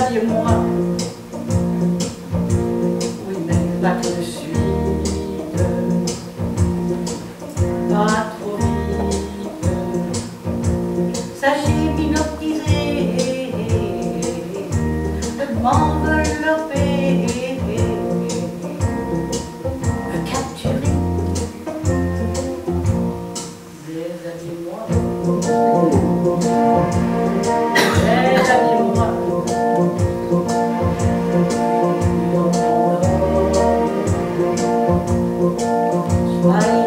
déshabillez-moi. Oui, mais pas tout de suite. Pas trop vite. Sachez m'hypnotiser, de m'envelopper, me capturer. Déshabillez-moi. Déshabillez-moi. Soyez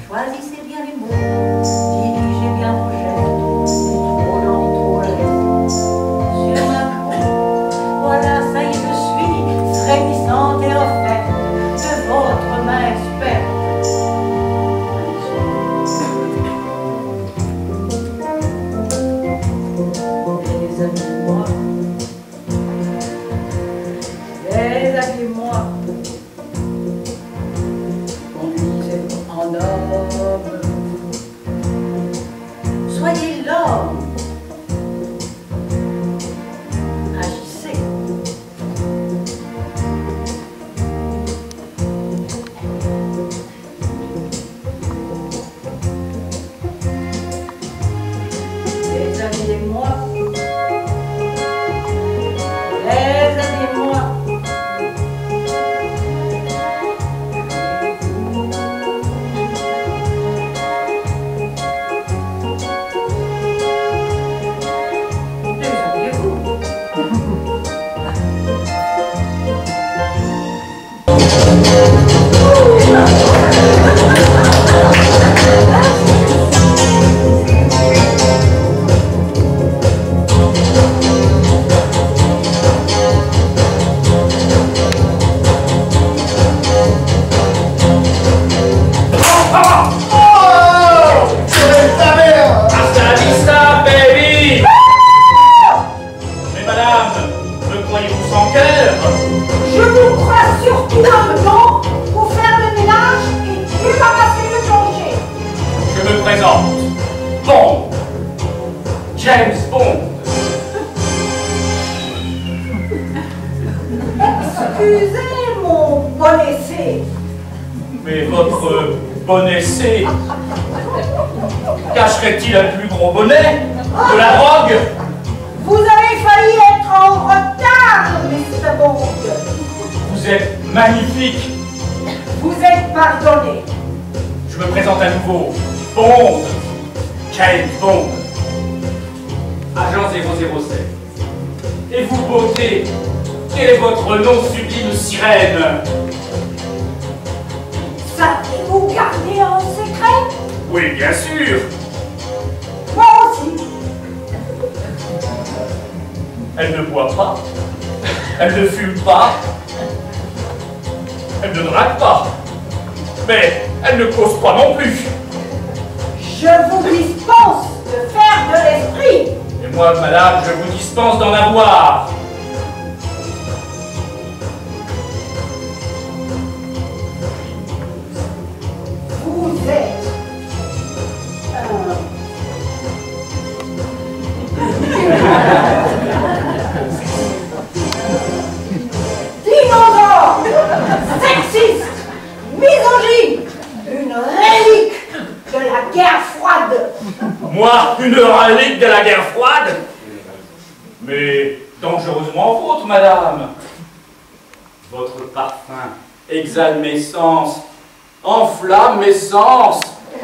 choisissez bien les mots, dirigez bien vos gestes, trop lent ni trop leste, sur ma peau. Voilà, ça y est, je suis frémissante et offerte de votre main experte. Déshabillez-moi, déshabillez-moi. Conduisez-vous en homme, soyez l'homme, agissez. Déshabillez-moi, déshabillez-moi. Je vous crois surtout un temps pour faire le ménage et débarrasser le plancher. Je me présente. Bond. James Bond. Excusez mon bon essai. Mais votre bonnet C cacherait-il un plus gros bonnet? De la drogue? Vous avez failli être en retard, Mr. Bond. Vous êtes magnifique. Vous êtes pardonné. Je me présente à nouveau. Bond. James Bond. Agent 007. Et vous, beauté, quel est votre nom sublime sirène? Savez-vous garder un secret? Oui, bien sûr. Moi aussi. Elle ne boit pas. Elle ne fume pas. Elle ne drague pas. Mais elle ne cause pas non plus. Je vous dispense de faire de l'esprit. Et moi, madame, je vous dispense d'en avoir. Vous êtes dinosaure, sexiste, misogyne, une relique de la guerre froide. Moi, une relique de la guerre froide? Mais dangereusement vôtre, madame. Votre parfum exhale mes sens, enflamme mes sens.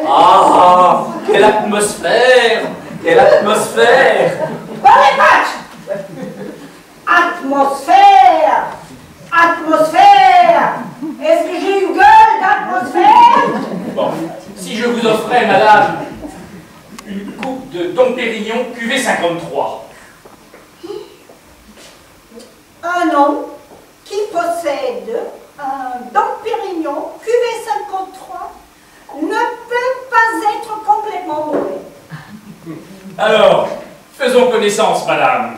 Ah, quelle atmosphère! Quelle atmosphère! Bonne match. Atmosphère, atmosphère. Est-ce que j'ai eu gueule d'atmosphère? Bon, si je vous offrais, madame, une coupe de Dom Pérignon cuvée 53. Un homme qui possède un Dom Pérignon cuvée 53 ne peut pas être complètement mauvais. Alors, faisons connaissance, madame.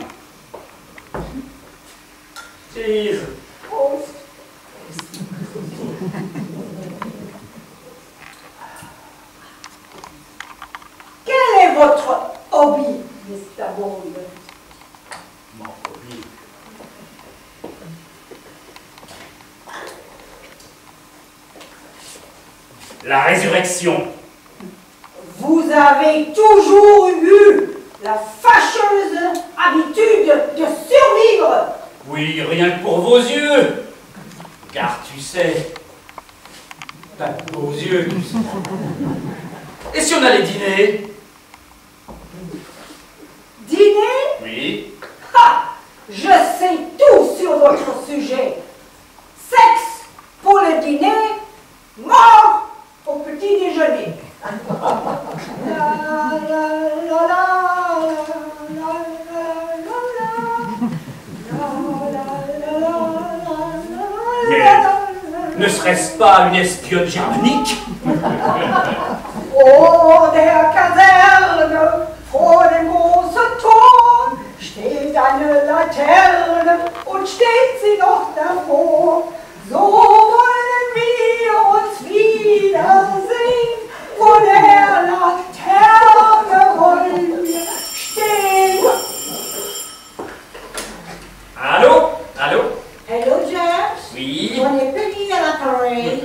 Cheese. Prost. votre hobby, Mr. Bond? Mon hobby. La résurrection. Vous avez toujours eu la fâcheuse habitude de survivre. Oui, rien que pour vos yeux. Car tu sais, t'as de beaux yeux. Et si on allait dîner? Dîner? Oui. Ha! Je sais tout sur votre sujet. Sexe pour le dîner, mort au petit déjeuner. Mais ne serait-ce pas une espionne germanique? Vor der Kaserne, vor dem großen Tor, steht eine Laterne und steht sie noch davor. So wollen wir uns wiedersehen, vor der Laterne wollen wir stehen. Allô? Allô? Hello, James. Oui. On est Penny à l'appareil.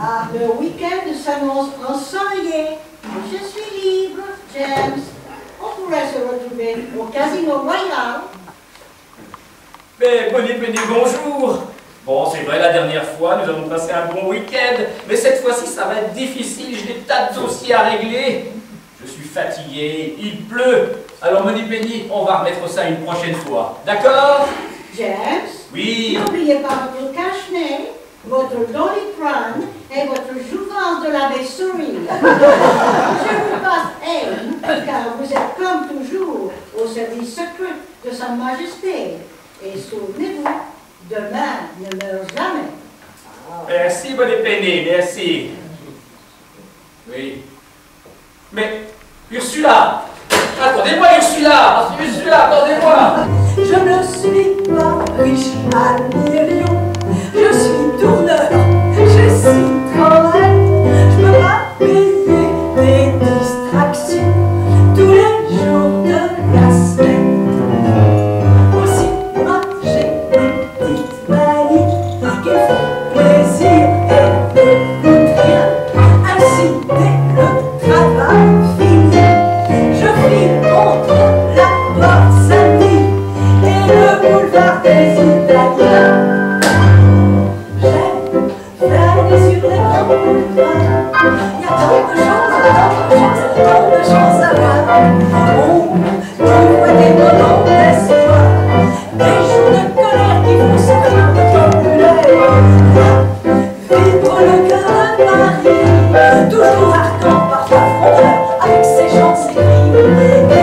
Ah, le week-end s'annonce ensoleillé. Je suis libre, James. On pourrait se retrouver au Casino Royal. Mais Bonnie Penny, bonjour. Bon, c'est vrai, la dernière fois, nous avons passé un bon week-end, mais cette fois-ci, ça va être difficile, j'ai des tas de dossiers à régler. Je suis fatigué, il pleut. Alors, Bonnie Penny, on va remettre ça une prochaine fois. D'accord? James, Oui. n'oubliez pas votre cache-nez, votre doliprane et votre jouvence de la souris. Je vous passe aide, car vous êtes comme toujours au service secret de Sa Majesté. Et souvenez-vous, demain ne meurt jamais. Merci, Bonnie Penny, merci. Oui. Mais, Ursula! Attendez-moi, Ursula! Ursula, attendez-moi! Je ne suis pas riche à millions, je suis tourneur, je suis travail, je peux pas payer des distractions tous les jours de la semaine. Aussi, moi j'ai une petite manie qui me fait plaisir et ne coûte rien. Ainsi, dès le travail fini, je file entre la porte Saint-Denis et le boulevard des Italiens. J'aime flâner sur les grands boulevards. Il y a tant de choses à voir. Oh, tu vois des moments d'espoir, des jours de colère qui font sourire de populaire. Vivre le cœur de Paris, toujours ardent, parfois frondeur, avec ses gens, ses crimes. Et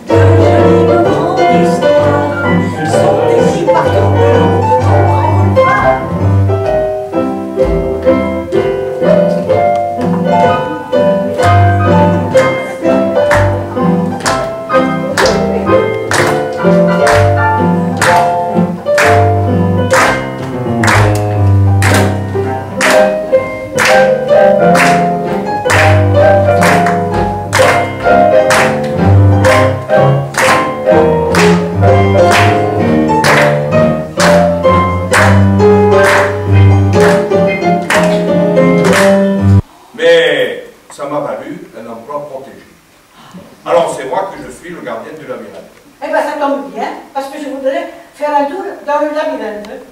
de jolis moments d'histoire sont écrits partout le long de ton grand boulevard. Mais ça m'a valu un emploi protégé. Alors c'est moi que je suis le gardien du labyrinthe. Eh bien, ça tombe bien, parce que je voudrais faire un tour dans le labyrinthe.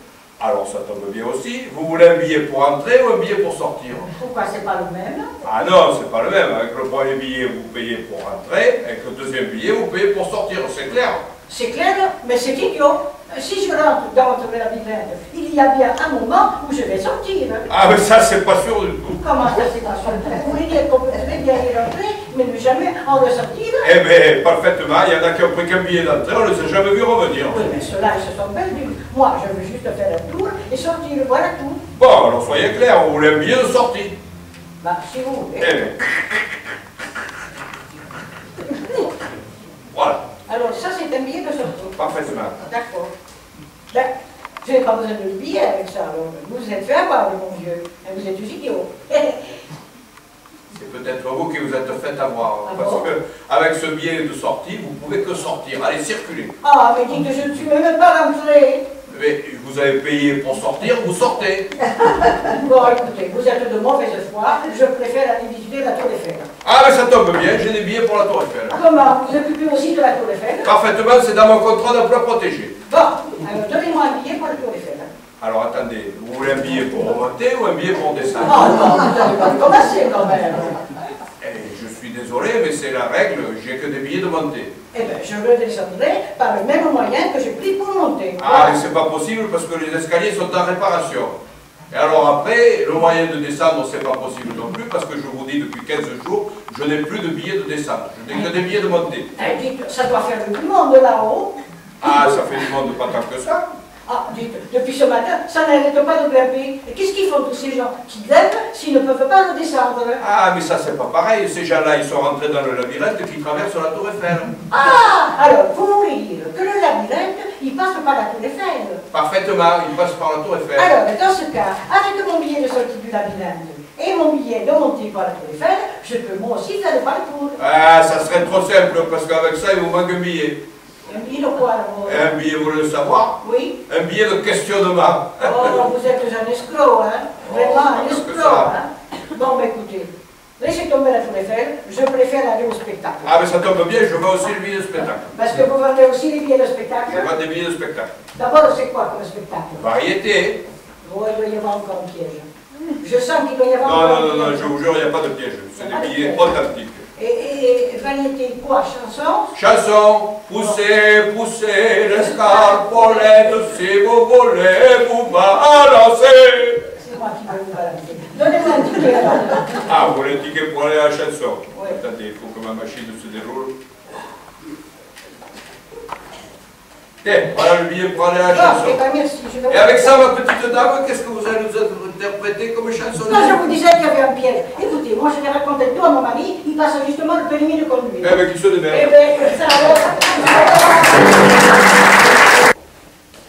Alors ça tombe bien aussi. Vous voulez un billet pour entrer ou un billet pour sortir? Pourquoi c'est pas le même? Ah non, c'est pas le même. Avec le premier billet, vous payez pour entrer. Avec le deuxième billet, vous payez pour sortir. C'est clair? C'est clair, mais c'est idiot. Si je rentre dans votre labyrinthe, il y a bien un moment où je vais sortir. Ah mais ça, c'est pas sûr du tout. Comment ça, c'est pas sûr? Vous voulez dire qu'on peut très bien y rentrer, mais ne jamais en ressortir? Eh bien, parfaitement. Il y en a qui ont pris qu'un billet d'entrée, on ne les a jamais vus revenir. Oui, mais ceux-là, ils se sont perdus. Moi, je veux juste faire un tour et sortir, voilà tout. Bon, alors soyez clairs, vous voulez un billet de sortie? Bah, si vous voulez. Eh bien. Voilà, Alors, ça, c'est un billet de sortie. parfaitement. D'accord. Ben, je n'ai pas besoin de le billet avec ça, alors. Vous êtes fait avoir, mon vieux. Vous êtes idiot. C'est peut-être vous qui vous êtes faites avoir. Ah Parce bon? que avec ce billet de sortie, vous pouvez que sortir. Allez, circuler. Ah, mais dites que je ne suis même pas rentrée. Mais vous avez payé pour sortir, vous sortez. Bon, écoutez, vous êtes de mauvaise foi, je préfère aller visiter la Tour Eiffel. Ah, mais ça tombe bien, j'ai des billets pour la Tour Eiffel. Comment? Vous occupez aussi de la Tour Eiffel? Parfaitement, c'est dans mon contrat d'emploi protégé. Bon, alors donnez-moi un billet pour la Tour Eiffel. Alors attendez, vous voulez un billet pour remonter ou un billet pour descendre? Ah non, vous n'avez pas commencé quand même. Eh, je suis désolé, mais c'est la règle, j'ai que des billets de montée. Eh bien, je le descendrai par le même moyen que j'ai pris pour monter. Ah, mais c'est pas possible parce que les escaliers sont en réparation. Et alors après, le moyen de descendre, c'est pas possible non plus parce que je vous dis depuis 15 jours, je n'ai plus de billets de descendre. Je n'ai que des billets de montée. Eh, dites, ça doit faire du monde là-haut. Ah, ça fait du monde pas tant que ça. Ah, dites, depuis ce matin, ça n'arrête pas de grimper. Et qu'est-ce qu'ils font tous ces gens qui grimpent s'ils ne peuvent pas le descendre? Ah, mais ça c'est pas pareil. Ces gens-là, ils sont rentrés dans le labyrinthe qui traverse la Tour Eiffel. Ah, alors, vous voulez dire que le labyrinthe, il passe par la Tour Eiffel? Parfaitement, ils passent par la Tour Eiffel. Alors, dans ce cas, avec mon billet de sortie du labyrinthe et mon billet de montée par la Tour Eiffel, je peux moi aussi faire le parcours. Ah, ça serait trop simple parce qu'avec ça, il vous manque un billet. Un billet de quoi, alors? Un billet, vous voulez le savoir? Oui. Un billet de questionnement. Oh, vous êtes un escroc, hein? Vraiment un parce que escroc, ça. hein? Bon, bah, écoutez, laissez tomber la Tour Eiffel, je préfère aller au spectacle. Ah, mais ça tombe bien, je vends aussi le billet de spectacle. Parce que vous vendez aussi les billets de spectacle. Je vends des billets de spectacle. D'abord, c'est quoi comme spectacle? Variété. Oh, il doit y avoir encore un piège. Je sens qu'il doit y avoir Non, encore non, un non, piège. je vous jure, il n'y a pas de piège. C'est Ah, des billets d'accord. authentiques. Et variété quoi? Chanson? Chanson, poussez, poussez l'escarpolette, si vous voulez vous balancer. C'est moi qui vais vous balancer. Donnez-moi un ticket alors. Ah, vous voulez un ticket pour aller à la chanson? Oui. Attendez, il faut que ma machine se déroule. Tiens, voilà le billet pour aller à la Bon, chanson. eh ben, merci. Je vais Et avec ça, ma petite dame, qu'est-ce que vous allez nous interpréter comme chanson? Non, je vous disais qu'il y avait un piège. Écoutez, moi je vais raconter tout à mon mari, il passe justement le permis de conduire. Eh bien, qu'il se Eh démerde. bien, ça alors.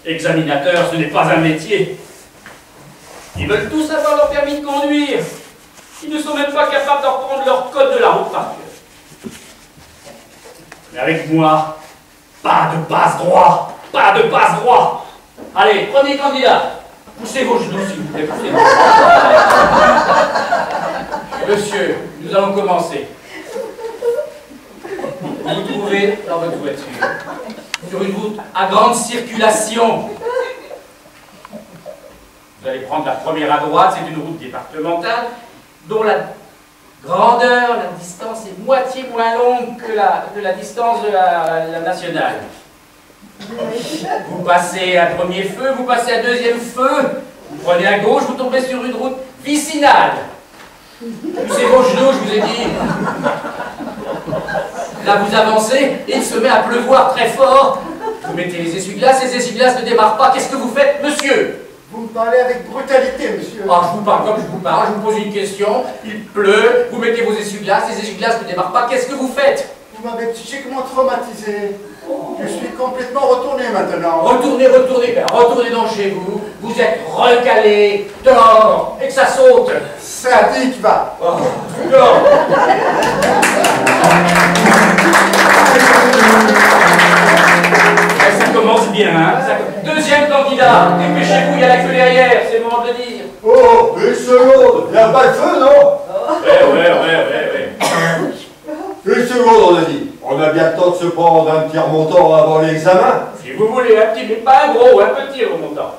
Examinateur, ce n'est pas un métier. Ils veulent tous avoir leur permis de conduire. Ils ne sont même pas capables d'en prendre leur code de la route par cœur. Mais avec moi, pas de passe droit. Pas de passe droit. Allez, premier candidat. Poussez vos genoux, s'il vous plaît. Poussez vos genoux. Monsieur, nous allons commencer. Vous vous trouvez dans votre voiture, sur une route à grande circulation. Vous allez prendre la première à droite, c'est une route départementale, dont la grandeur, la distance est moitié moins longue que la distance de la nationale. Vous passez un premier feu, vous passez un deuxième feu, vous prenez à gauche, vous tombez sur une route vicinale. Poussez vos genoux, je vous ai dit. Là, vous avancez, et il se met à pleuvoir très fort. Vous mettez les essuie-glaces ne démarrent pas. Qu'est-ce que vous faites, monsieur? Vous me parlez avec brutalité, monsieur. Ah, je vous parle comme je vous parle, je vous pose une question, il pleut, vous mettez vos essuie-glaces, les essuie-glaces ne démarrent pas. Qu'est-ce que vous faites? Vous m'avez psychiquement traumatisé. Je suis complètement retourné maintenant. Retournez, ben, retournez donc chez vous. Vous êtes recalé, dehors, et que ça saute. Sadique, va. Oh, dehors. Ça commence bien, hein. Deuxième candidat, dépêchez-vous, il y a la queue derrière, c'est le moment de le dire. Oh, une seconde, y a pas de feu, non? Ouais. Une seconde, on a dit. On a bien le temps de se prendre un petit remontant avant l'examen. Si vous voulez, un petit, mais pas un gros, un petit remontant.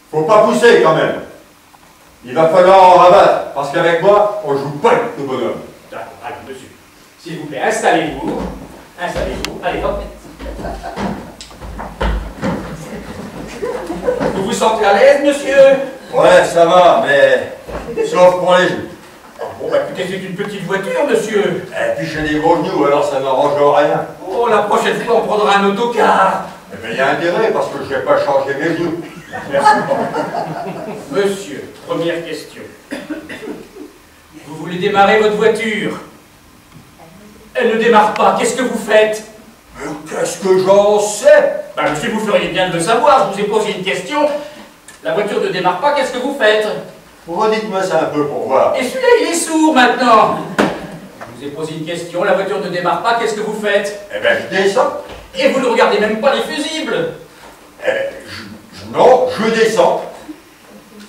Faut pas pousser quand même. Il va falloir en rabattre, parce qu'avec moi, on joue pas le bonhomme. D'accord, allez, monsieur. S'il vous plaît, installez-vous. Allez, hop. Vous vous sentez à l'aise, monsieur? Ouais, ça va, mais sauf pour les genoux. Bon, bah écoutez, c'est une petite voiture, monsieur. Et puis j'ai des gros genoux, alors ça n'arrange rien. Oh, la prochaine fois, on prendra un autocar. Eh bien, il y a intérêt, parce que je vais pas changer mes genoux. Merci. Monsieur, première question. Vous voulez démarrer votre voiture? Elle ne démarre pas. Qu'est-ce que vous faites? Mais qu'est-ce que j'en sais? Bah, monsieur, vous feriez bien de le savoir. Je vous ai posé une question. La voiture ne démarre pas. Qu'est-ce que vous faites? Redites-moi ça un peu pour voir. Et celui-là, il est sourd maintenant. vous ai posé une question, la voiture ne démarre pas, qu'est-ce que vous faites? Eh ben, je descends. Et vous ne regardez même pas les fusibles. Eh ben, non, je descends.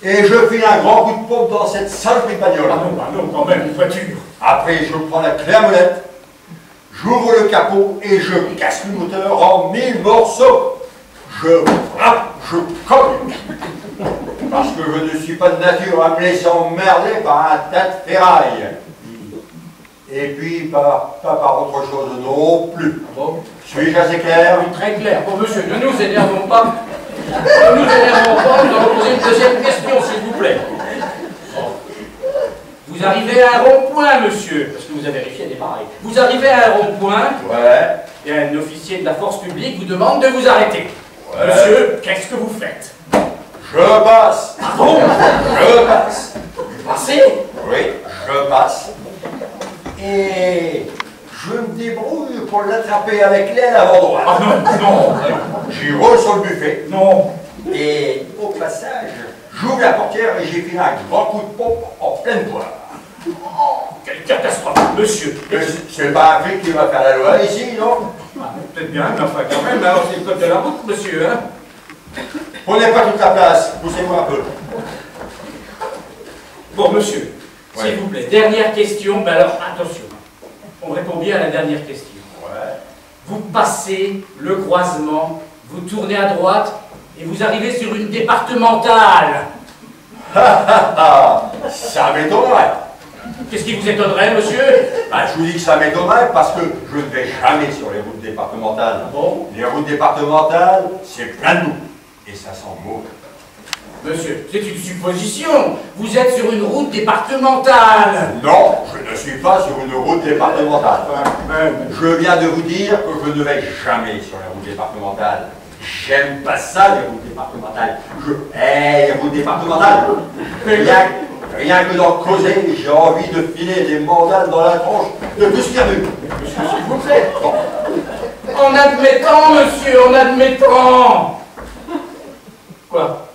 Et je file un grand coup de pompe dans cette sale bagnole. Ah non, quand même, une voiture. Après, je prends la clé à molette, j'ouvre le capot et je casse le moteur en 1000 morceaux. Je frappe, je cogne. Parce que je ne suis pas de nature à me laisser emmerder par un tas de ferraille. Et puis, pas par autre chose non plus. Bon. Suis-je assez clair? Oui, très clair. Bon, monsieur, ne nous énervons pas. Ne nous énervons pas, nous allons poser une deuxième question, s'il vous plaît. Vous arrivez à un rond-point, monsieur, parce que vous avez vérifié des pareils. Vous arrivez à un rond-point, Ouais. et un officier de la force publique vous demande de vous arrêter. Ouais. Monsieur, qu'est-ce que vous faites? Je passe. Pardon? Je passe. Vous passez? Oui, je passe. Et je me débrouille pour l'attraper avec l'aile avant droite. Ah non. J'y roule sur le buffet. Non. Et au passage, j'ouvre la portière et j'ai filé un grand coup de pompe en pleine poire. Quelle catastrophe, monsieur. C'est pas un flic qui va faire la loi ici, non? Ah, peut-être bien, mais enfin quand même, alors c'est le code de la route, monsieur, hein. Prenez pas toute la place, poussez-moi un peu. Bon, monsieur, Ouais. s'il vous plaît, dernière question, mais alors attention, on répond bien à la dernière question. Ouais. Vous passez le croisement, vous tournez à droite et vous arrivez sur une départementale. Ça m'étonnerait. Qu'est-ce qui vous étonnerait, monsieur? Bah, je vous dis que ça m'étonnerait parce que je ne vais jamais sur les routes départementales. Bon, Les routes départementales, c'est plein de boue. Et ça sent mauvais. monsieur, c'est une supposition. Vous êtes sur une route départementale. Non, je ne suis pas sur une route départementale. Je viens de vous dire que je ne vais jamais sur les routes départementales. J'aime pas ça, les routes départementales. Je hais les routes départementales. Rien que d'en causer, j'ai envie de filer des mandales dans la tronche de tout ce qu'il y a vu. Monsieur, s'il vous plaît. En admettant, monsieur, en admettant. Quoi?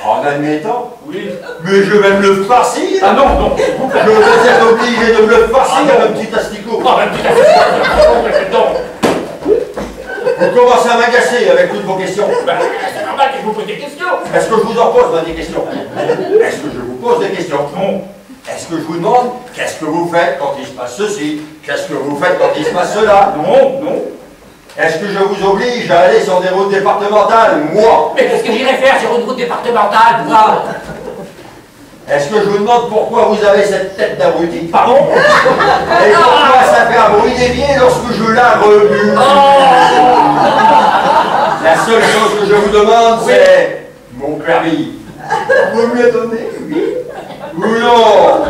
En admettant, Oui. mais je vais me le farcir. Ah non, s'il vous plaît. Je vais être obligé de me le farcir, Ah non. un petit asticot. Oh, un petit affaire. Non. Vous commencez à m'agacer avec toutes vos questions. Ben, c'est normal que je vous pose des questions. Est-ce que je vous en pose moi, des questions? Est-ce que je vous pose des questions? Non. Est-ce que je vous demande qu'est-ce que vous faites quand il se passe ceci? Qu'est-ce que vous faites quand il se passe cela? Non. Est-ce que je vous oblige à aller sur des routes départementales, moi? Mais qu'est-ce que j'irais faire sur une route départementale, moi? Est-ce que je vous demande pourquoi vous avez cette tête d'abruti? Pardon? Et pourquoi ça fait un bruit d'évier lorsque je la remue? La seule chose que je vous demande, c'est mon permis. Vous me le donnez, oui? Ou non?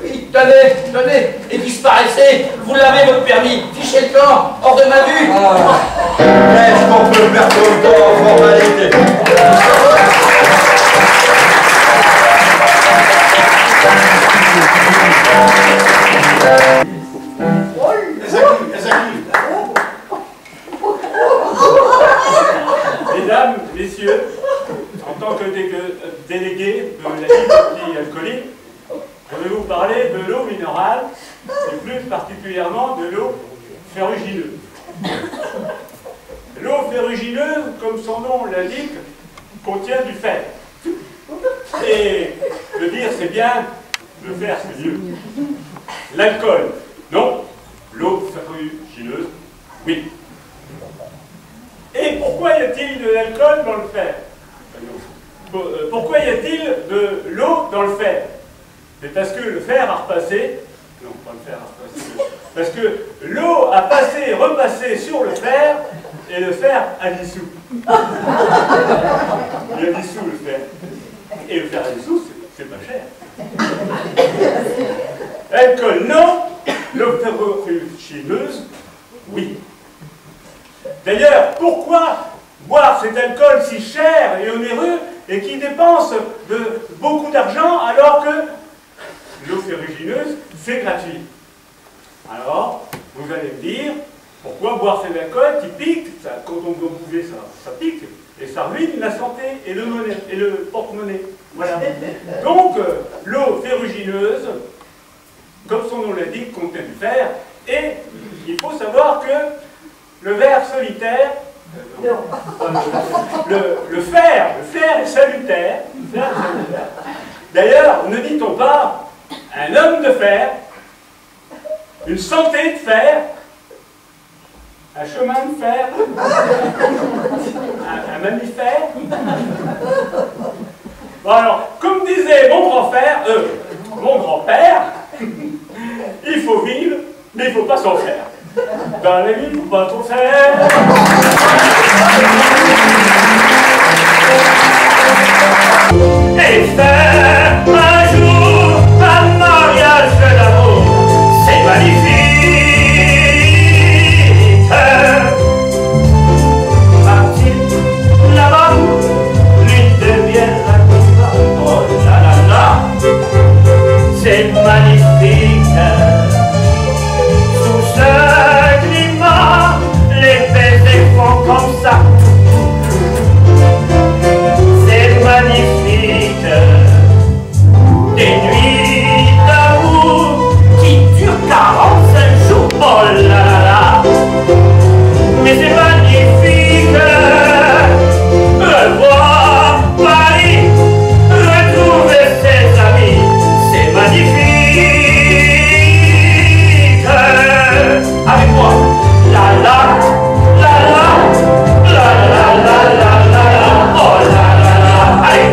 Oui, tenez, et disparaissez. Vous l'avez, votre permis. Fichez le camp, hors de ma vue. Est-ce qu'on peut perdre le temps en formalité? Mesdames, messieurs, en tant que délégué de la Ligue alcoolique, je vais vous parler de l'eau minérale et plus particulièrement de l'eau ferrugineuse. L'eau ferrugineuse, comme son nom l'indique, contient du fer. Et le dire c'est bien, le fer c'est mieux. L'alcool, non. L'eau ferrugineuse, oui. Et pourquoi y a-t-il de l'alcool dans le fer? Pourquoi y a-t-il de l'eau dans le fer? C'est parce que le fer a repassé, non pas le fer a repassé, parce que l'eau a passé et repassé sur le fer et le fer a dissous. Il a dissous le fer. Et le fer a dissous, c'est pas cher. L'alcool, non. L'eau ferrugineuse, oui. D'ailleurs, pourquoi boire cet alcool si cher et onéreux et qui dépense beaucoup d'argent alors que l'eau ferrugineuse, c'est gratuit? Alors, vous allez me dire, pourquoi boire cet alcool qui pique? Quand on doit bouger, ça pique et ça ruine la santé et le porte-monnaie. Voilà. Donc, l'eau ferrugineuse comme son nom l'indique, contient du fer, et il faut savoir que le ver solitaire, le fer est salutaire. D'ailleurs, ne dit-on pas un homme de fer, une santé de fer, un chemin de fer, un mammifère? Bon alors, comme disait mon grand-père, il faut vivre, mais il ne faut pas s'en faire. Dans la vie, il ne faut pas trop faire. Et faire un jour un mariage d'amour, c'est magnifique. Partir là-bas, l'une devient la combat. Oh là là là, c'est magnifique. Sous ce climat, les baisers font comme ça. C'est magnifique. Des nuits d'amour qui durent 45 jours. Oh là là là. Mais c'est magnifique. Revoir Paris, retrouver ses amis. C'est magnifique. Avec moi. La la, la la, la la la la la. Oh là là là. Allez.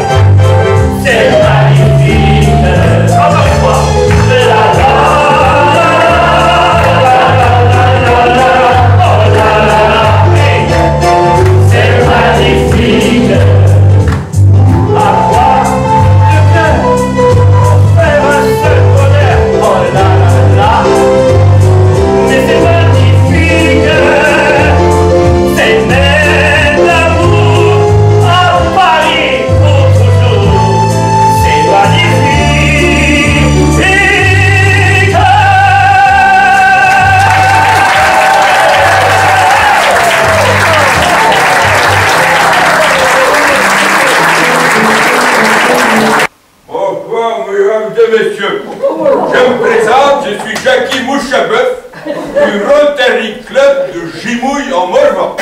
C'est magnifique. Encore une fois. La la, la la la la la. Oh là là là. Hey. C'est magnifique. Avoir le cœur pour faire un seul bonheur. Oh là là là. Mais c'est magnifique. C'est même l'amour à Paris pour toujours. C'est magnifique. Bonsoir, mesdames et messieurs. Je me présente, je suis Jackie Mouchabeuf du Rotary Club de Gimouille en Morvan.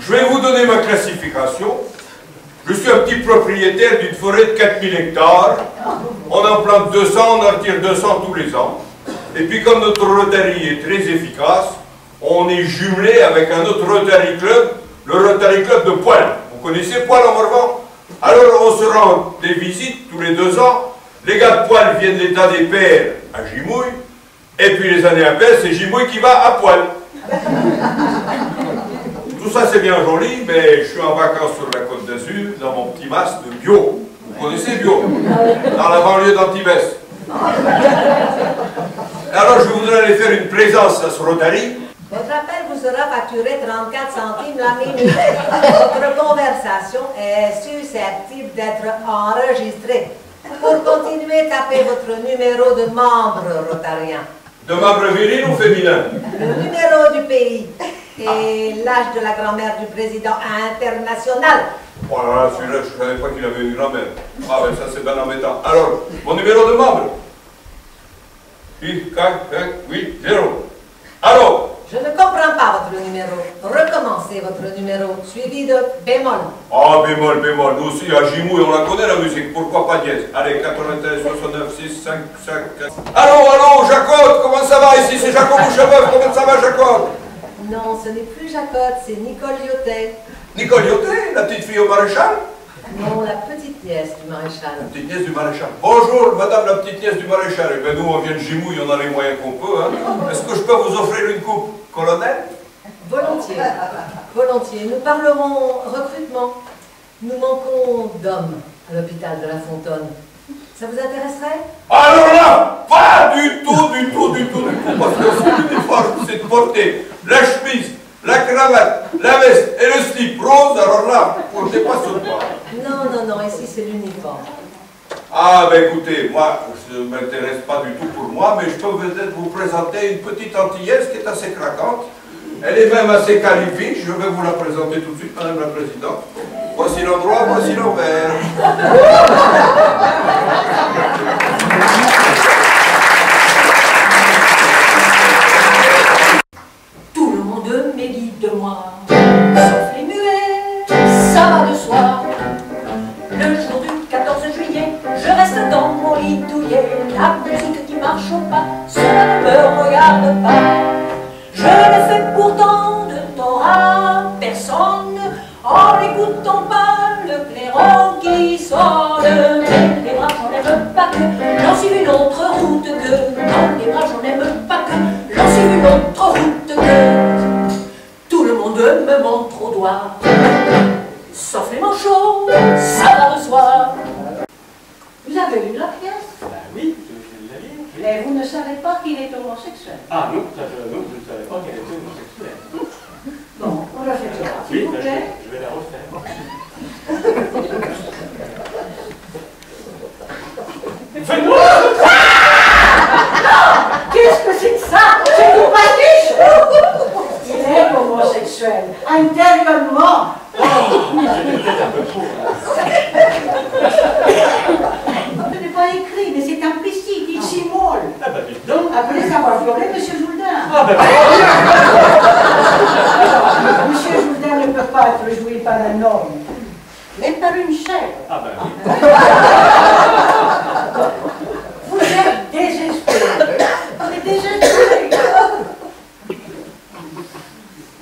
Je vais vous donner ma classification. Je suis un petit propriétaire d'une forêt de 4000 hectares. On en plante 200, on en retire 200 tous les ans. Et puis comme notre Rotary est très efficace, on est jumelé avec un autre Rotary Club, le Rotary Club de Poil. Vous connaissez Poil en Morvan? Alors on se rend des visites tous les 2 ans. Les gars de Poil viennent l'état des Pères à Gimouille. Et puis les années impaires, c'est Gimouille qui va à Poil. Tout ça c'est bien joli, mais je suis en vacances sur la Côte d'Azur, dans mon petit masque de Bio. Vous connaissez Bio? Dans la banlieue d'Antibes. Alors je voudrais aller faire une présence à ce Rotary. Votre appel vous sera facturé 34 centimes la minute. Votre conversation est susceptible d'être enregistrée. Pour continuer, tapez votre numéro de membre rotarien. De membre viril ou féminin? Le numéro du pays et l'âge de la grand-mère du président international. Oh là là, celui-là, je ne savais pas qu'il avait une grand-mère. Ah ben ça c'est bien embêtant. Alors, mon numéro de membre? 8, 4, 5, 8, 0. Alors? Je ne comprends pas votre numéro. Recommencez votre numéro, suivi de bémol. Ah, bémol, bémol. Nous aussi, à Gimouille, on la connaît la musique. Pourquoi pas dièse? Allez, 93, 69, 6, 5, 5, 4. Allô, allô, Jacotte, comment ça va ici? C'est Jacob Mouchabeuf, comment ça va, Jacotte? Non, ce n'est plus Jacotte, c'est Nicole Lyotet. Nicole Lyotet, la petite fille au maréchal? Non, la petite nièce du maréchal. La petite nièce du maréchal. Bonjour, madame la petite nièce du maréchal. Eh bien, nous, on vient de Gimouille, on a les moyens qu'on peut. Hein. Est-ce que je peux vous offrir une coupe, colonel? Volontiers. Volontiers. Nous parlerons recrutement. Nous manquons d'hommes à l'hôpital de la Fontonne. Ça vous intéresserait? Alors là, pas du tout, du tout, du tout, du tout. Parce que son uniforme, c'est de porter la chemise, la cravate, la veste et le slip rose. Alors là, on ne dépasse pas. Non, non, non, ici c'est l'uniforme. Ah, ben écoutez, moi, ça ne m'intéresse pas du tout pour moi, mais je peux peut-être vous présenter une petite antillaise qui est assez craquante. Elle est même assez qualifiée. Je vais vous la présenter tout de suite, madame la présidente. Voici l'endroit, voici l'envers. cela ne me regarde pas. Je ne fais pourtant de tort à personne en n'écoutant pas le clairon qui sonne. Mais les bras, j'en aime pas que j'en suive une autre route que. Non, les bras, j'en aime pas que j'en suive une autre route que. Tout le monde me montre au doigt, sauf les manchots, ça va de soi. Vous avez lu la pièce? Oui, je l'ai lu. Et vous ne savez pas qu'il est homosexuel? Ah non, je ne savais pas qu'elle était homosexuelle. Bon, on la fait là, s'il Oui, vous plaît. je vais la refaire. Venons! Qu'est-ce que c'est que ça? C'est une pastiche! Il est homosexuel, intérieurement. J'étais peut-être un peu trop. Ce n'est pas écrit, mais c'est implicite, il simule. Ah bah dites donc. Appelez ça par violer, monsieur Jourdain. Ah bah Monsieur Jourdain ne peut pas être joué par un homme, mais par une chèvre. Ah bah oui. Vous êtes désespéré. Vous êtes désespéré.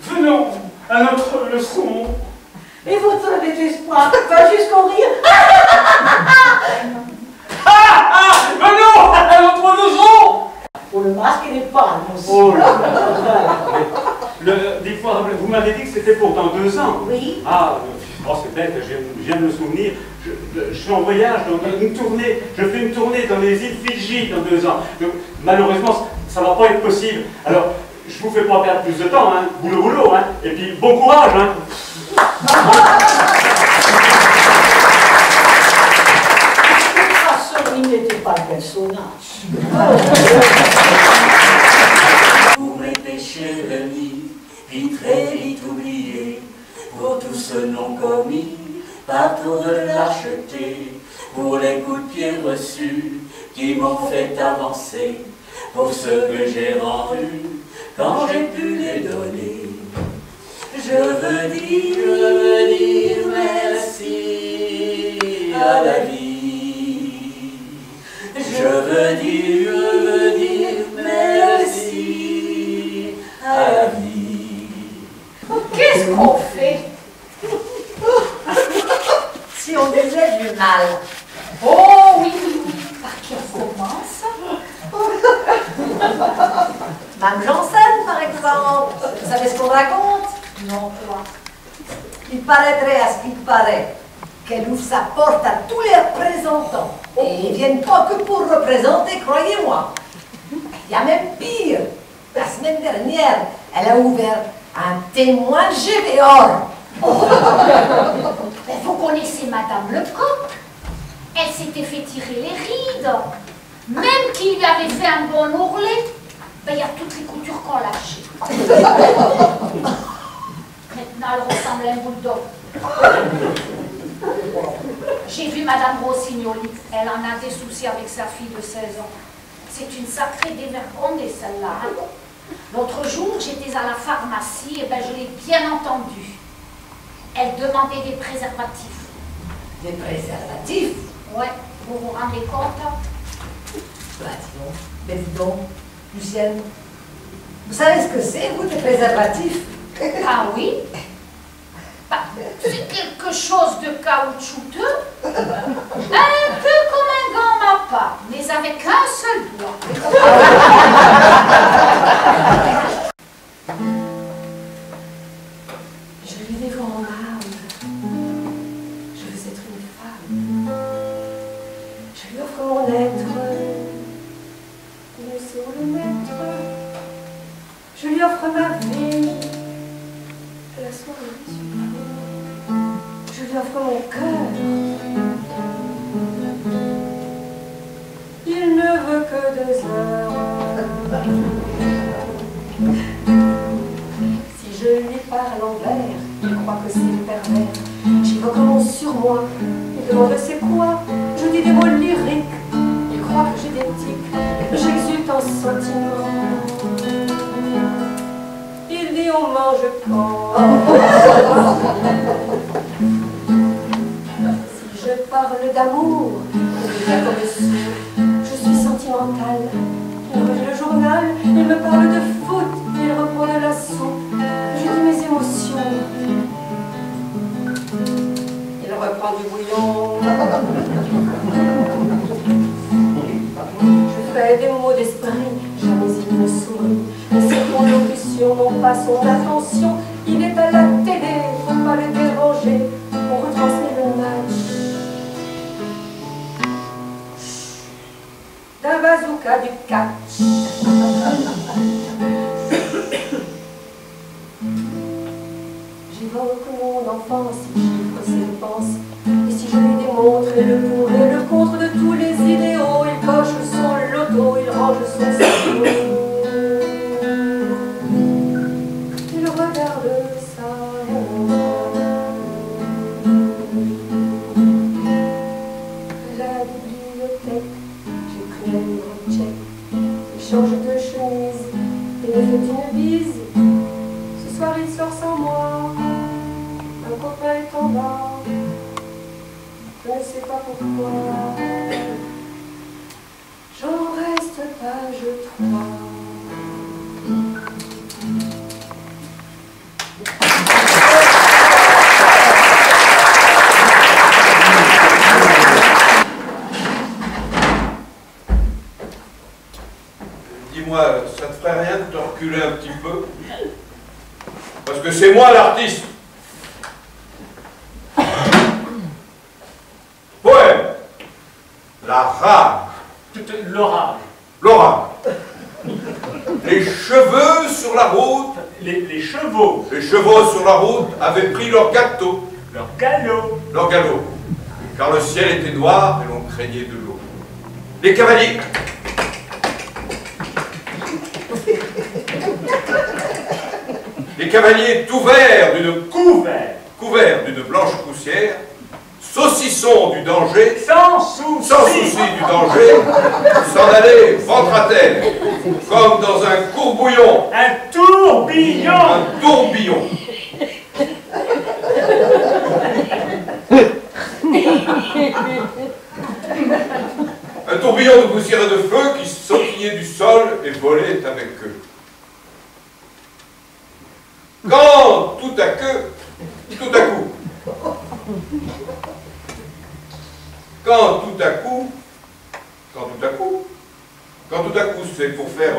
Venons à notre leçon. Et votre désespoir va jusqu'au rire. Venons à notre leçon. Pour le masque et les palmes aussi. Oh là là. Dites-moi, vous m'avez dit que c'était pour dans 2 ans. Oui. Ah, c'est bête, je viens de me souvenir. Je suis en voyage, dans une tournée. Je fais une tournée dans les îles Fidji dans 2 ans. Donc, malheureusement, ça ne va pas être possible. Alors, je vous fais pas perdre plus de temps, hein. Boulot, hein. Et puis, bon courage, hein. De toute façon, il n'était pas le personnage. Pour mes péchés remis, puis très vite oubliés, pour tout ce non commis, par tour de lâcheté, pour les coups de pied reçus qui m'ont fait avancer, pour ce que j'ai rendu quand j'ai pu les donner. Je veux dire merci à la vie. Je veux dire merci à la vie. Qu'est-ce qu'on fait Si on disait du mal. Oh oui, oui, oui. Par qui on commence? Mme Janssen, par exemple. Vous savez ce qu'on raconte? Non, quoi? Il paraîtrait, à ce qu'il paraît, qu'elle ouvre sa porte à tous les représentants. Et ils ne viennent pas que pour représenter, croyez-moi. Il y a même pire. La semaine dernière, elle a ouvert un témoin de Gévéor. Mais vous connaissez Madame Lecoq. Elle s'était fait tirer les rides. Même qu'il lui avait fait un bon ourlet, ben, il y a toutes les coutures qu'on lâché. Maintenant, elle ressemble à un bulldog. J'ai vu Madame Rossignoli. Elle en a des soucis avec sa fille de 16 ans. C'est une sacrée dévergondée, celle-là. Hein? L'autre jour, j'étais à la pharmacie, et ben, je l'ai bien entendue. Elle demandait des préservatifs. Des préservatifs? Ouais, vous vous rendez compte? Bah, dis donc. Mais dis donc, Lucienne, vous savez ce que c'est, vous, des préservatifs? Ah oui? Bah, c'est quelque chose de caoutchouteux, un peu comme un gant mappa, mais avec un seul doigt. Je vivais en âme. Je veux être une femme. Je lui offre mon être. Mais c'est où le mettre? Je lui offre ma vie. La soirée suprême. Je lui offre mon cœur. Il ne veut que 2 heures. Si je lui parle à l'envers, il croit que c'est pervers. J'évoque mon surmoi. Il demande c'est quoi? Je dis des mots lyriques. Il croit que j'ai des tics. J'exulte en sentiments. Il dit on mange quand? Si je parle d'amour, il devient comme sourd. Je suis sentimentale. Il me dit le jour Il me parle de foot, il reprend de l'assaut. Je dis mes émotions. Il reprend du bouillon. Je fais des mots d'esprit, jamais il ne sourit. Les circonlocutions n'ont pas son attention. Il est à la télé, faut pas le déranger. On retransmet le match. D'un bazooka du catch. J'évoque mon enfance, chiffre ses dépenses. Et si je lui démontre et le pour et le contre de tous les idéaux, il coche son loto, il range son stylo. Il regarde ça. La bibliothèque, j'ai pris un livre tchèque. Il change de chemise et me fait une bise. Ce soir il sort sans moi. Un copain est en bas. Je ne sais pas pourquoi. J'en reste page 3. Dis-moi, ça te ferait rien de te reculer un petit peu? Parce que c'est moi l'artiste. Poème. La rage. L'orage. L'orage. Les cheveux sur la route. Les chevaux. Les chevaux sur la route avaient pris leur gâteau. Leur galop. Leur galop. Car le ciel était noir et l'on craignait de l'eau. Les cavaliers. Les cavaliers tout verts d'une couverts d'une blanche poussière, saucissons du danger, sans souci du danger, s'en aller ventre à terre, comme dans un courbouillon. Un tourbillon. Un tourbillon. Un tourbillon de poussière et de feu qui sautillait du sol et volait avec eux. Quand tout à coup, c'est pour faire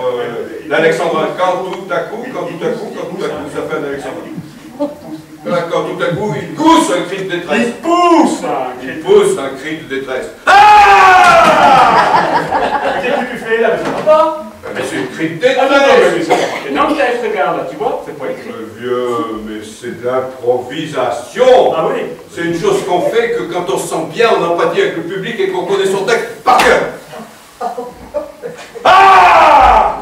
l'alexandrin. Quand tout à coup, ça fait un alexandrin. Quand tout à coup, il pousse un cri de détresse. Il pousse un cri de détresse. Ah! Qu'est-ce que tu fais là? Mais ça va pas. Mais c'est un cri de détresse. Ah non, mais ça va. Non, je regarde là, tu vois, c'est pas écrit. Vieux, mais c'est de l'improvisation. Ah oui? C'est une chose qu'on fait que quand on se sent bien en empathie avec le public et qu'on connaît son texte par cœur. Ah!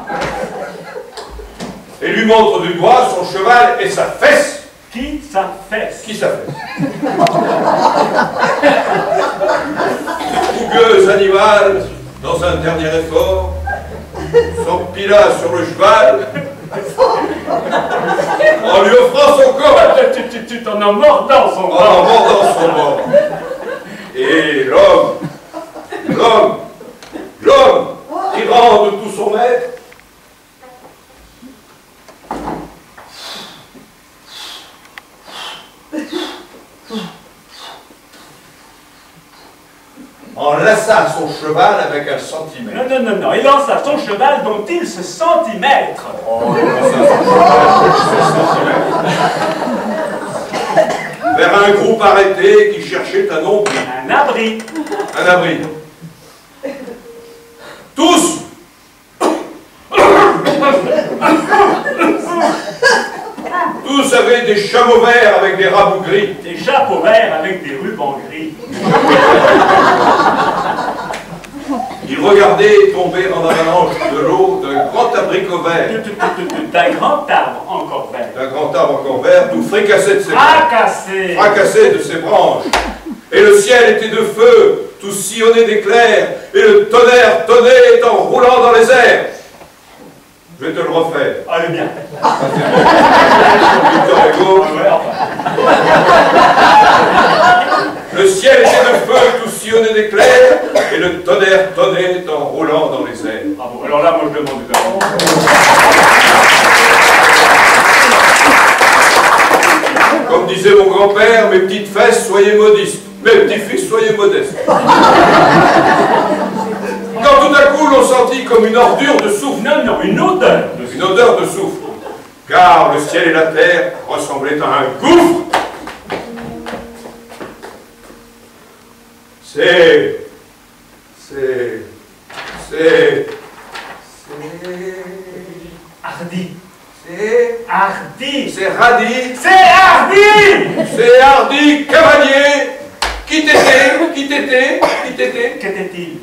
Et lui montre du doigt son cheval et sa fesse. Qui sa fesse? Qui sa fesse? Fougueuse animal, dans un dernier effort, s'empila sur le cheval en lui offrant son corps. Tu t'en as mordant son corps. En mordant son corps. Et l'homme, tirant de tout son être, enlaça son cheval avec un centimètre. Non, il lança son cheval dont il se centimètre. Oh, il lança son cheval vers un groupe arrêté qui cherchait un nombre. Un abri. Un abri. Tous avaient des chameaux verts avec des rabots gris. Des chapeaux verts avec des rubans gris. Ils regardaient tomber en avalanche de l'eau d'un grand abricot vert. D'un grand arbre encore vert. D'un grand arbre encore vert, tout fricassé de ses branches. Fracassé De ses branches. Et le ciel était de feu, tout sillonné d'éclairs, et le tonnerre tonnait en roulant dans les airs. Je vais te le refaire. Allez bien. Victor Hugo. Le ciel était de feu, tout sillonné d'éclairs, et le tonnerre tonnait en roulant dans les airs. Bravo. Alors là, moi je demande disait mon grand-père, mes petites fesses, soyez modestes. Mes petits-fils, soyez modestes. Quand tout à coup l'on sentit comme une ordure de souffle. Non, une odeur. Une odeur de souffle. Car le ciel et la terre ressemblaient à un gouffre. C'est hardi. C'est hardi. C'est hardi. C'est hardi. C'est hardi, cavalier. Qui t'était? Qu'était-il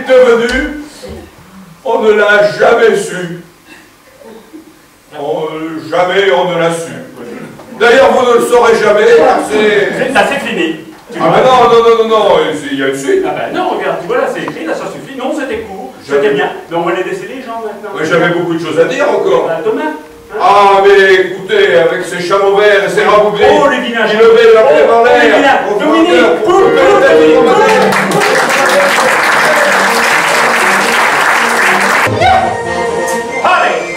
devenu? On ne l'a jamais su. Jamais on ne l'a su. D'ailleurs, vous ne le saurez jamais, c'est... Ça, c'est fini. Ah ben non, il y a une suite. Ah ben non, regarde, tu vois là, c'est écrit, là, ça suffit. Non, c'était court, c'était bien. Mais on va les laisser les gens maintenant. Mais j'avais beaucoup de choses à dire encore. Demain. Ah, mais écoutez, avec ces chameaux verts et ces rabougris, oh, les villages, qui levaient la clé dans l'air, Dominique, allez.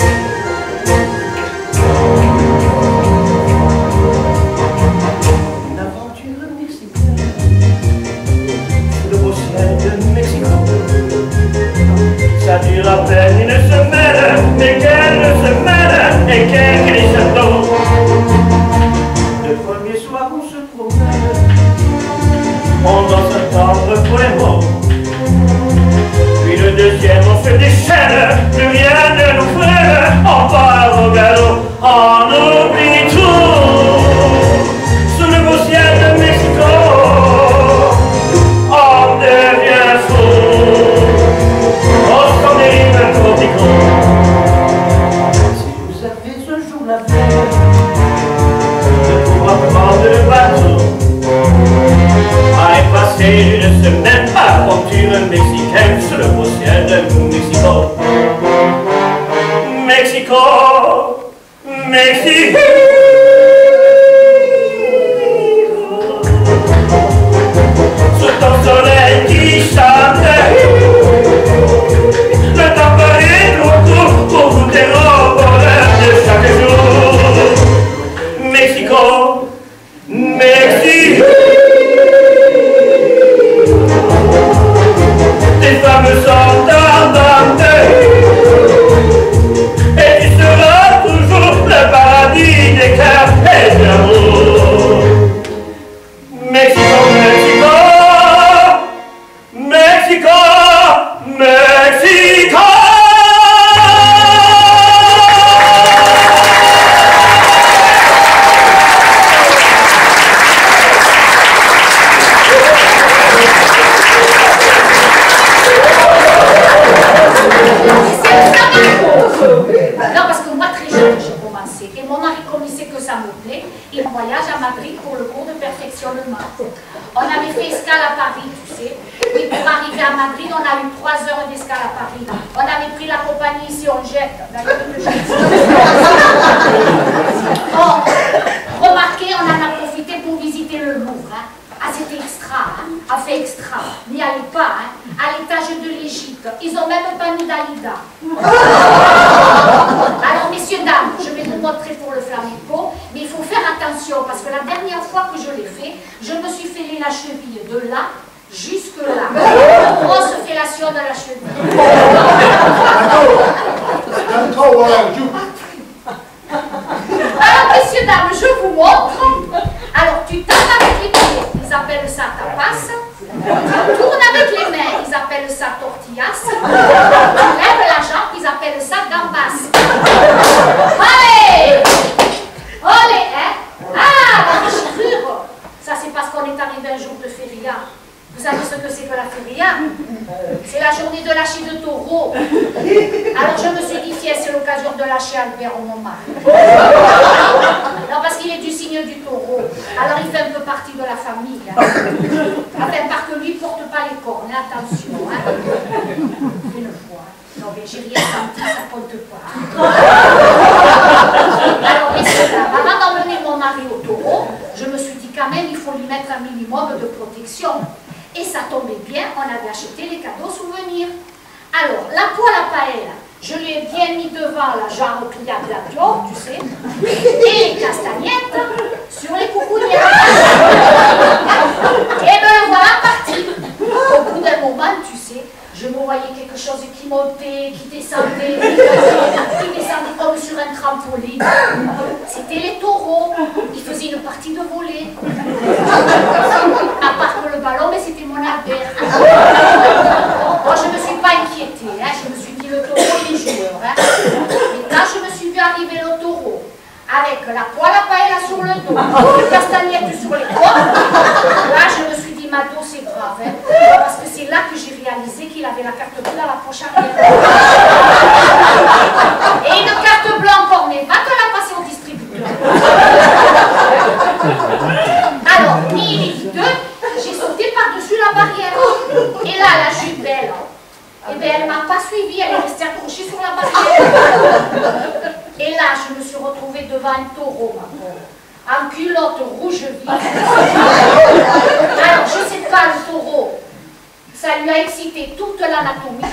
Une aventure mexicaine, le beau ciel de Mexico. Ça dure à peine une semaine, mais quelle semaine, et quel crescendo. Le premier soir on se promène, on danse un tendre poème. Puis le deuxième on se déchaîne, plus rien ne nous freine, on part au galop, on oublie tout. Sous le beau ciel de Mexico, on devient fou. Si vous avez ce jour la veille de pouvoir prendre le bateau, allez passer une semaine aventure mexicaine sur le beau ciel de Mexico. Mexico, Mexico. Sous ton soleil qui chante, le temps parie beaucoup pour goûter au bonheur de chaque jour. Mexico, Mexico. Tes femmes sont ardentes et tu seras toujours le paradis des cœurs et de l'amour. Mexico, Mexico, Mexico, Mexico. Non, parce que moi, très jeune, j'ai commencé. Et mon mari, comme il sait que ça me plaît, il voyage à Madrid pour le cours de perfectionnement. On avait fait escale à Paris, tu sais. Et pour arriver à Madrid, on a eu 3 heures d'escale à Paris. On avait pris la compagnie ici, on jette. D'ailleurs, le jette. Oh, remarquez, on en a profité pour visiter le Louvre. Hein. Ah, c'était extra, hein. Ah, fait extra. N'y allez pas, hein. À l'étage de l'Égypte. Ils ont même pas mis Dalida. Alors, messieurs, dames, je vais vous montrer pour le flamenco, mais il faut faire attention, parce que la dernière fois que je l'ai fait, je me suis fêlé la cheville de là jusque là. Une grosse fellation de la cheville. Alors, messieurs, dames, je vous montre. Alors, tu tapes avec les pieds, ils appellent ça tapas. Tu tournes avec les mains, ils appellent ça tortillas. Tu lèves la jambe, ils appellent ça gambas. Allez! Allez, hein? Ah, la déchirure! Ça, c'est parce qu'on est arrivé un jour de feria. Vous savez ce que c'est que la feria? C'est la journée de lâcher de taureau. Alors je me suis dit, tiens, c'est l'occasion de lâcher Albert au moment. Non, parce qu'il est du signe du taureau. Alors il fait un peu partie de la famille. Hein. Enfin, par que lui, porte pas les cornes, attention. Hein. Une fois. Non, mais j'ai rien senti, ça compte pas. Alors, messieurs, avant d'emmener mon mari au taureau, je me suis dit quand même, il faut lui mettre un minimum de protection. Et ça tombait bien, on avait acheté les cadeaux souvenirs. Alors, la poêle à paella, Je lui ai bien mis devant la jarre où il y a de la clore, tu sais, et les castagnettes sur les coucounières. Et me le voilà parti. Au bout d'un moment, tu sais, je me voyais quelque chose qui montait, qui descendait comme sur un trampoline. C'était les taureaux. Ils faisaient une partie de volée. À part que le ballon, mais c'était mon Albert. Bon, je ne me suis pas inquiétée. Hein. Je me suis dit, le taureau, il est joueur. Hein. Et quand je me suis vu arriver le taureau, avec la poêle à paella sur le dos, les castagnettes sur les côtes, là, je me suis dit, Mado, c'est grave. Hein. Parce que c'est là que j'ai réalisé qu'il avait la carte bleue à la poche arrière. Et une carte bleue encore, mais va te la passer au distributeur. Alors, ni deux, j'ai sauté par-dessus la barrière. Et là, la jumelle, eh bien, elle ne m'a pas suivie, elle est restée accrochée sur la barrière. Et là, je me suis retrouvée devant un taureau, ma pauvre, en culotte rouge vive. Alors, je ne sais pas, le taureau, ça lui a excité toute l'anatomie.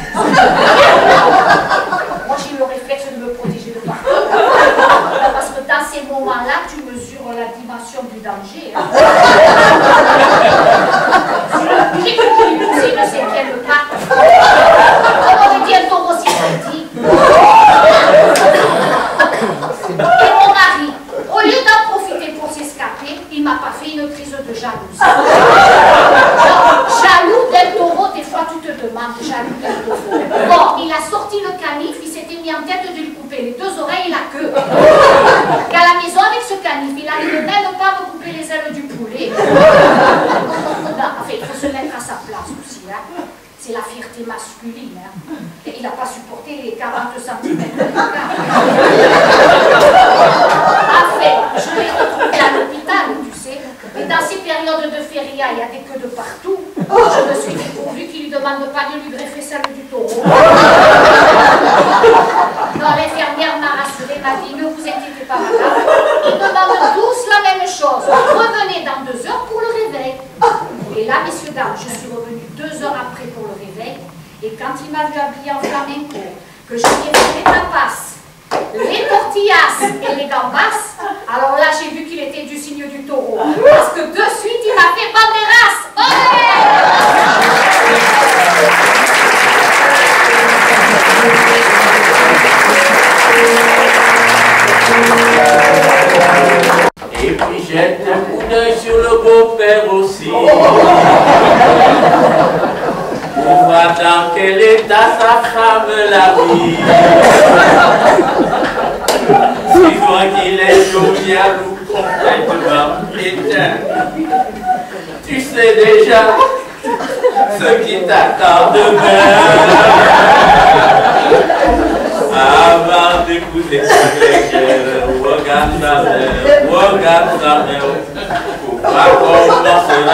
Moi, j'ai eu le réflexe de me protéger de partout. Parce que dans ces moments-là, tu mesures la dimension du danger. Hein. J'ai cru lui pousser une cinquième patte. On aurait dit un taureau si petit. Et mon mari, au lieu d'en profiter pour s'escaper, il m'a pas fait une crise de jalousie. Jaloux d'un taureau, des fois tu te demandes, jaloux d'un taureau. Bon, il a sorti le canif, il s'était mis en tête de lui couper les deux oreilles et la queue. Qu'à la maison, avec ce canif, il n'arrive même pas à me couper les ailes du poulet. Non, enfin, il faut se mettre à sa place aussi. Hein. C'est la fierté masculine. Hein. Et il n'a pas supporté les 40 cm d'écart. Enfin, je l'ai retrouvé à l'hôpital, tu sais. Et dans ces périodes de feria, il y a des queues de partout. Je me suis dit, pourvu qu'il ne lui demande pas de lui greffer celle du taureau. Non, l'infirmière m'a rassurée, m'a dit, ne vous inquiétez pas, madame. Ils demandent tous la même chose. Revenez dans 2 heures pour le réveil. Et là, messieurs, dames, je suis revenue 2 heures après pour le réveil. Et quand il m'a vu habillée en flamenco, que je lui ai fait les tapas, les tortillas et les gambas, alors là, j'ai vu qu'il était du signe du taureau. Parce que de suite, il m'a fait banderas. Et puis jette un coup d'œil sur le beau-père aussi. Pour voir dans quel état sa femme l'a mis. C'est toi qu'il est jovial ou complètement éteint. Tu sais déjà ce qui t'attend demain. Avant d'écouter ce que regarde sa mère, pourquoi commencerait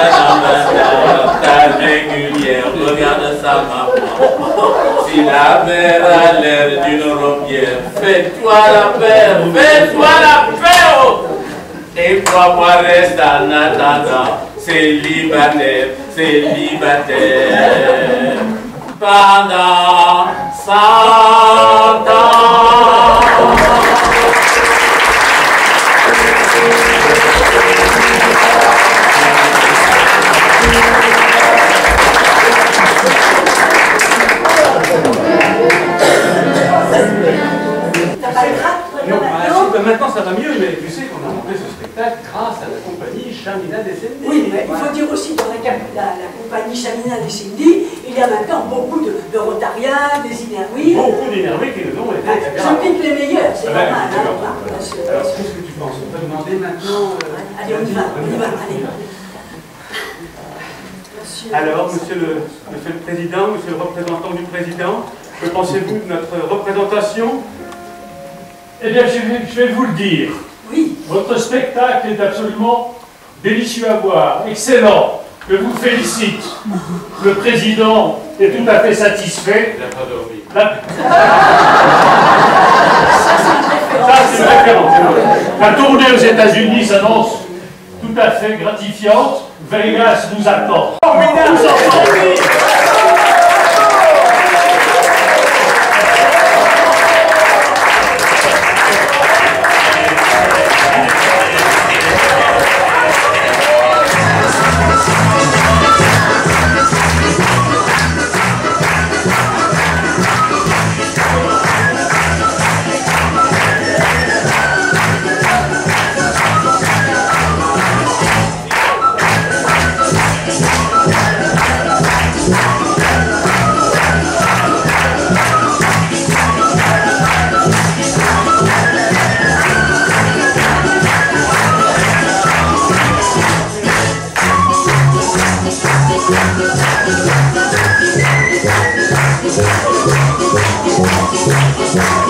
dans ta régulière, regarde sa maman. Si la mère a l'air d'une robière, fais-toi la paix, oh. Et moi reste en attendant, célibataire, pendant 100 ans. Maintenant ça va mieux, mais tu sais qu'on a monté ce spectacle grâce à la compagnie Chamina Descendi. Oui, mais il faut dire aussi dans la compagnie Chamina Descendi, il y a maintenant beaucoup de Rotariens, des Inerwis. Beaucoup d'Inerwis qui nous ont aidés, etc. Je pique les meilleurs, c'est normal. Alors, qu'est-ce que tu penses? On peut demander maintenant... Allez, on y va, allez. Alors, monsieur le Président, monsieur le représentant du Président, que pensez-vous de notre représentation? Eh bien, je vais vous le dire. Oui. Votre spectacle est absolument délicieux à voir, excellent. Je vous félicite. Le président est tout à fait satisfait. Il n'a pas dormi. Ça, c'est une référence. La tournée aux États-Unis s'annonce tout à fait gratifiante. Vegas nous attend. Thank you.